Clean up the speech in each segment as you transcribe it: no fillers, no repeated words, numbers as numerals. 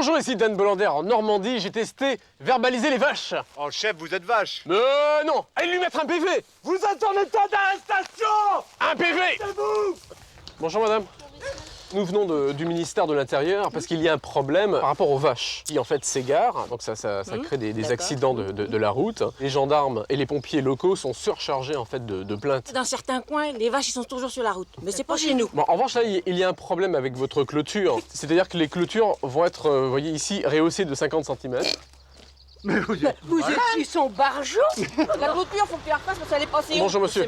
Bonjour, ici Dan Bolander en Normandie. J'ai testé verbaliser les vaches. Oh, chef, vous êtes vache. Non, allez lui mettre un PV. Vous attendez temps d'arrestation. Un PV. Arrêtez-vous. Bonjour madame. Nous venons du ministère de l'Intérieur parce qu'il y a un problème par rapport aux vaches qui en fait s'égarent, donc ça crée des accidents de la route. Les gendarmes et les pompiers locaux sont surchargés en fait de plaintes. Dans certains coins, les vaches ils sont toujours sur la route, mais c'est pas chez nous. Bon, en revanche là, il y a un problème avec votre clôture, c'est-à-dire que les clôtures vont être, vous voyez ici, rehaussées de 50 cm. Vous êtes, ils sont barjots. La clôture, faut que tu la refasses parce qu'elle est passée. Bonjour monsieur.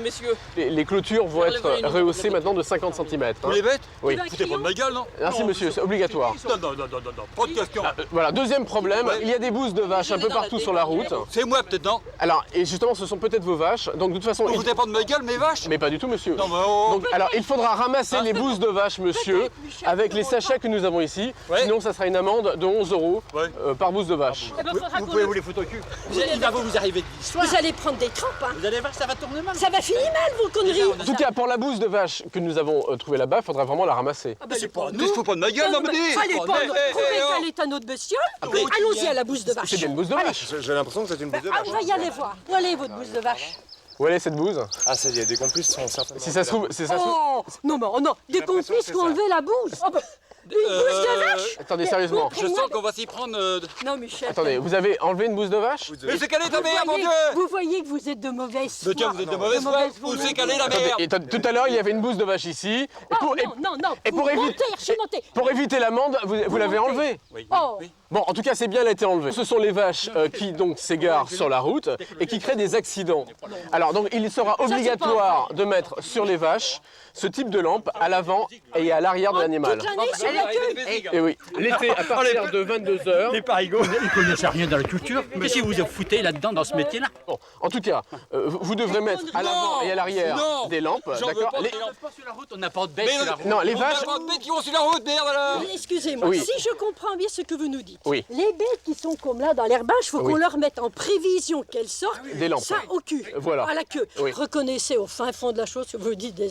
Les clôtures vont être rehaussées maintenant de 50 cm. Vous les bêtes? Oui. Foutez pas de ma gueule, non? Merci monsieur, c'est obligatoire. Non, pas de question. Voilà, deuxième problème, il y a des bouses de vaches un peu partout sur la route. C'est moi peut-être, non? Alors, et justement, ce sont peut-être vos vaches, donc de toute façon... Vous foutez pas de ma gueule, mes vaches? Mais pas du tout, monsieur. Non, mais oh. Donc, alors, il faudra ramasser les bouses de vaches, monsieur, avec les sachets que nous avons ici. Ouais. Sinon, ça sera une amende de 11 € Ouais. par bouse de vache. Vous pouvez vous les foutre au cul. Il va vous arriver de l'histoire. Vous allez prendre des crampes, hein. Vous allez voir, ça va tourner mal. Ça va finir mal, vos conneries. En tout cas, pour la bouse de vache que nous avons trouvée là-bas, il faudra vraiment la ramasser. Ah bah, C'est pas nous. Faut pas de ma gueule, non, mais allez oh, prendre, eh, trouvez oh. quel est un autre bestiole. Allez. Allons-y à la bouse de vache. C'est bien une bouse de vache. J'ai l'impression que c'est une bouse de Ah, vache. on va y aller voir. Où est votre bouse de vache? Où elle est cette bouse? Ah, ça y est, des complices sont certainement... Si ça se trouve, c'est ça. Oh non, mais oh non, des l'impression complices que qui ont c'est ça. enlevé la bouse. Oh, bah, une bouse de vache. Attendez, sérieusement. Je sens qu'on va s'y prendre. Non, Michel. Attendez, vous avez enlevé une bouse de vache? Mais c'est qu'elle est ta mère, mon Dieu! Vous voyez que vous êtes de mauvaise foi. Mais tiens, vous êtes de mauvaise foi. Où c'est qu'elle est la mère? Et tout à l'heure, il y avait une bouse de vache ici. Et Oh, non, et pour éviter... Pour éviter l'amende, vous l'avez montez. enlevée. Oui, Oh. oui. Bon, en tout cas, c'est bien, elle a été enlevée. Ce sont les vaches qui donc s'égarent sur la route et qui créent des accidents. Alors donc, il sera obligatoire de mettre sur les vaches ce type de lampe à l'avant et à l'arrière de l'animal. Toute l'année sur la queue. Et oui, l'été à partir de 22 h. Les parigots. Ils connaissent rien dans la culture. Qu'est-ce que vous vous foutez là-dedans dans ce métier-là? Bon, en tout cas, vous devrez mettre à l'avant et à l'arrière Non. des lampes, J'en veux d'accord. pas, Les- mais Pas sur la route, on n'a pas de bête sur la route. Non, les On vaches. a pas de bêtes qui vont sur la route, merde alors! Excusez-moi, Oui. si je comprends bien ce que vous nous dites, Oui. les bêtes qui sont comme là dans l'herbage, il faut Oui. qu'on leur mette en prévision qu'elles sortent Des lampes. ça au cul, Voilà. à la queue. Oui. Reconnaissez au fin fond de la chose que vous dites,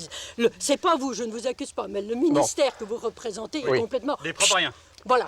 c'est pas vous, je ne vous accuse pas, mais le ministère que vous représentez Oui. est complètement... Des propres rien. Voilà.